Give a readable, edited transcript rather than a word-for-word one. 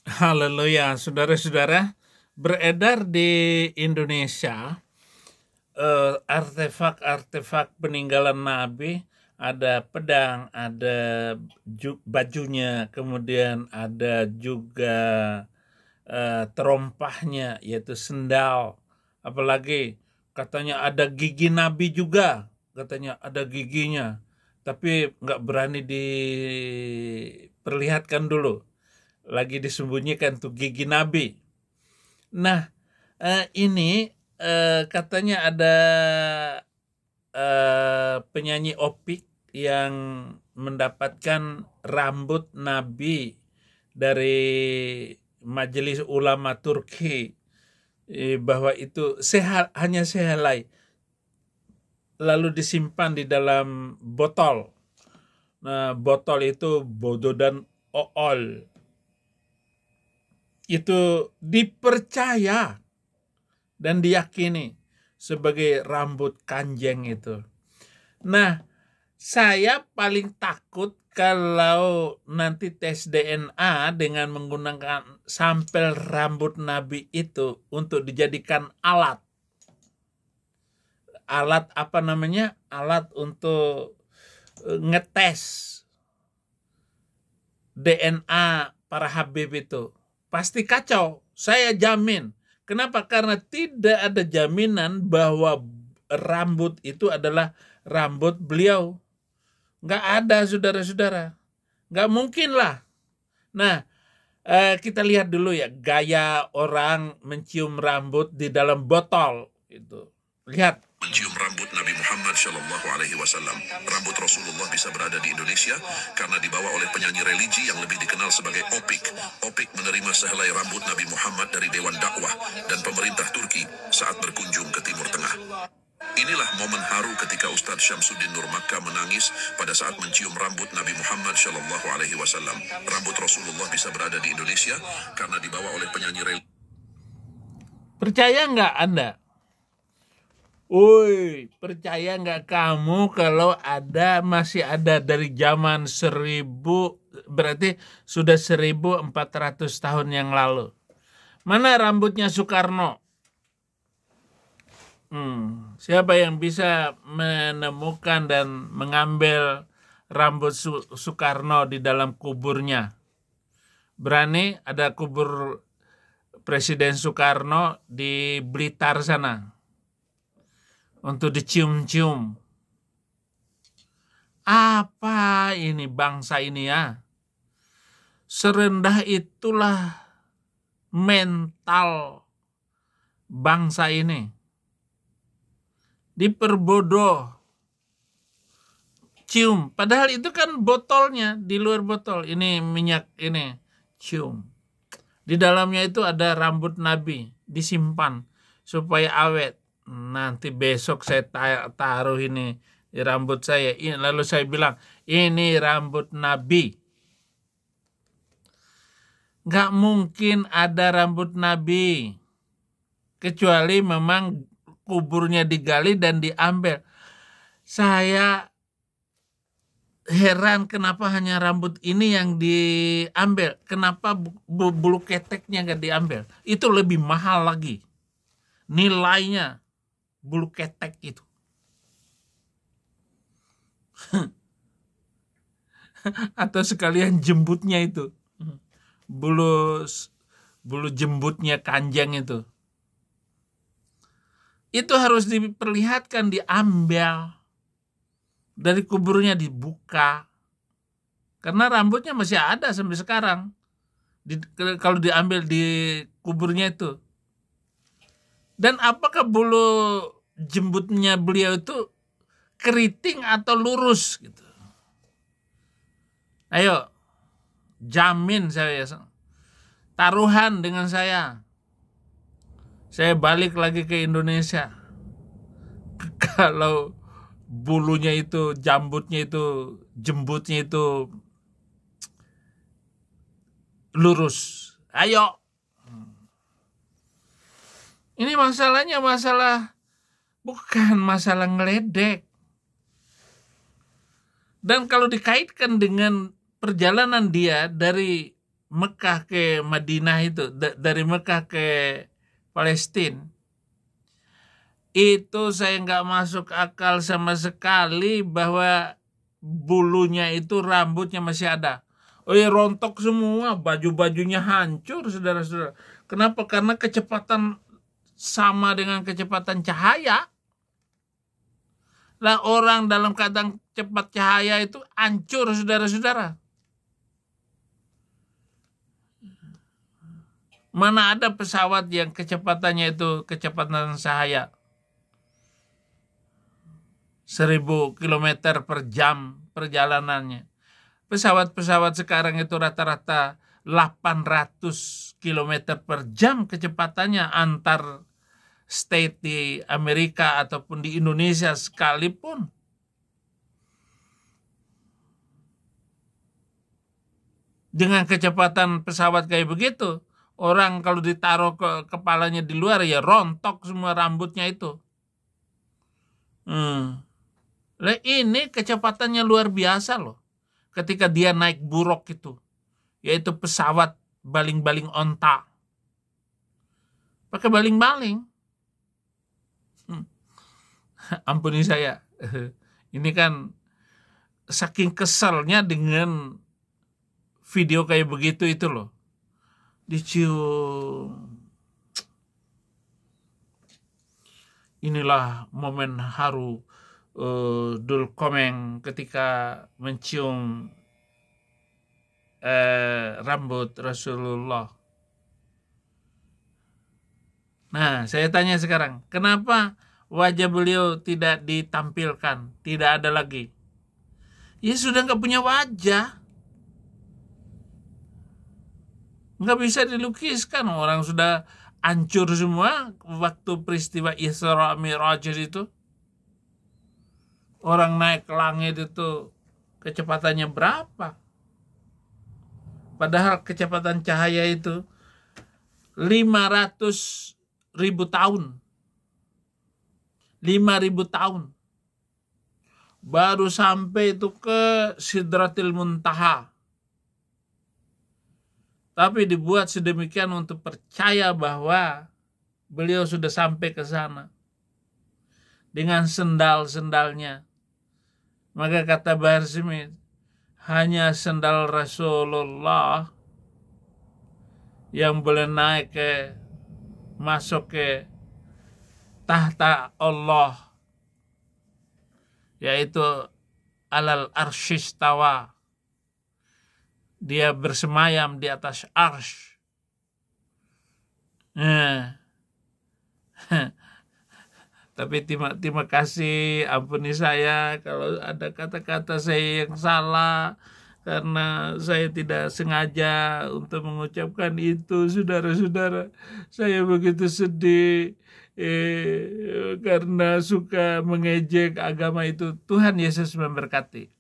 Haleluya, saudara-saudara, beredar di Indonesia artefak-artefak peninggalan Nabi, ada pedang, ada bajunya, kemudian ada juga terompahnya, yaitu sendal. Apalagi katanya ada gigi Nabi juga, katanya ada giginya, tapi nggak berani diperlihatkan dulu. Lagi disembunyikan tuh gigi Nabi. Nah, ini katanya ada penyanyi Opik yang mendapatkan rambut Nabi dari Majelis Ulama Turki, bahwa itu hanya sehelai, lalu disimpan di dalam botol. Nah, botol itu bodo dan ool. Itu dipercaya dan diyakini sebagai rambut kanjeng itu. Nah, saya paling takut kalau nanti tes DNA dengan menggunakan sampel rambut Nabi itu untuk dijadikan alat. Alat apa namanya? Alat untuk ngetes DNA para Habib itu. Pasti kacau, saya jamin. Kenapa? Karena tidak ada jaminan bahwa rambut itu adalah rambut beliau. Nggak ada, saudara-saudara. Nggak mungkin lah. Nah, kita lihat dulu ya gaya orang mencium rambut di dalam botol itu. Lihat. Mencium rambut Nabi Muhammad Shallallahu Alaihi Wasallam. Rambut Rasulullah bisa berada di Indonesia karena dibawa oleh penyanyi religi yang lebih dikenal sebagai Opik. Opik menerima sehelai rambut Nabi Muhammad dari Dewan Dakwah dan pemerintah Turki saat berkunjung ke Timur Tengah. Inilah momen haru ketika Ustadz Syamsuddin Nur Makkah menangis pada saat mencium rambut Nabi Muhammad Shallallahu Alaihi Wasallam. Rambut Rasulullah bisa berada di Indonesia karena dibawa oleh penyanyi religi. Percaya nggak Anda? Woi, percaya nggak kamu kalau masih ada dari zaman 1000, berarti sudah 1400 tahun yang lalu. Mana rambutnya Soekarno? Siapa yang bisa menemukan dan mengambil rambut Soekarno di dalam kuburnya? Berani? Ada kubur Presiden Soekarno di Blitar sana untuk dicium-cium. Apa ini bangsa ini ya? Serendah itulah mental bangsa ini. Diperbodoh. Cium. Padahal itu kan botolnya, di luar botol. Ini minyak ini. Cium. Di dalamnya itu ada rambut Nabi. Disimpan supaya awet. Nanti besok saya taruh ini di rambut saya. Lalu saya bilang, ini rambut Nabi. Nggak mungkin ada rambut Nabi. Kecuali memang kuburnya digali dan diambil. Saya heran kenapa hanya rambut ini yang diambil. Kenapa bulu keteknya nggak diambil? Itu lebih mahal lagi. Nilainya bulu ketek itu. Atau sekalian jembutnya itu. Bulu jembutnya kanjeng itu. Itu harus diperlihatkan, diambil. Dari kuburnya dibuka. Karena rambutnya masih ada sampai sekarang. Kalau diambil di kuburnya itu. Dan apakah bulu jembutnya beliau itu keriting atau lurus gitu? Ayo, jamin saya. Taruhan dengan saya. Saya balik lagi ke Indonesia. Kalau bulunya itu, jambutnya itu, jembutnya itu lurus. Ayo. Ini masalahnya bukan masalah ngeledek. Dan kalau dikaitkan dengan perjalanan dia dari Mekah ke Madinah itu, dari Mekah ke Palestina, itu saya nggak masuk akal sama sekali bahwa bulunya itu rambutnya masih ada. Oh ya, rontok semua, baju-bajunya hancur, saudara-saudara. Kenapa? Karena kecepatan sama dengan kecepatan cahaya. Lah orang dalam keadaan cepat cahaya itu hancur, saudara-saudara. Mana ada pesawat yang kecepatannya itu kecepatan cahaya 1000 km per jam perjalanannya. Pesawat-pesawat sekarang itu rata-rata 800 km per jam kecepatannya antar state di Amerika ataupun di Indonesia sekalipun. Dengan kecepatan pesawat kayak begitu, orang kalau ditaruh ke kepalanya di luar ya rontok semua rambutnya itu. Lah ini kecepatannya luar biasa loh. Ketika dia naik buruk itu, yaitu pesawat baling-baling onta. Pakai baling-baling. Ampuni saya. Ini kan saking keselnya dengan video kayak begitu itu loh. Dicium. Inilah momen haru Dhul Qomeng ketika mencium rambut Rasulullah. Nah, saya tanya sekarang, kenapa wajah beliau tidak ditampilkan, tidak ada lagi? Ya sudah nggak punya wajah. Nggak bisa dilukiskan, orang sudah hancur semua waktu peristiwa Isra Mi'raj itu. Orang naik ke langit itu kecepatannya berapa? Padahal kecepatan cahaya itu 500.000 tahun. 5.000 tahun. Baru sampai itu ke Sidratil Muntaha. Tapi dibuat sedemikian untuk percaya bahwa beliau sudah sampai ke sana. Dengan sendal-sendalnya. Maka kata Bahar Smith, hanya sendal Rasulullah yang boleh naik masuk ke tahta Allah, yaitu alal arsyistawa. Dia bersemayam di atas arsy. Tapi terima kasih, ampuni saya kalau ada kata-kata saya yang salah, karena saya tidak sengaja untuk mengucapkan itu, saudara-saudara. Saya begitu sedih karena suka mengejek agama itu. Tuhan Yesus memberkati.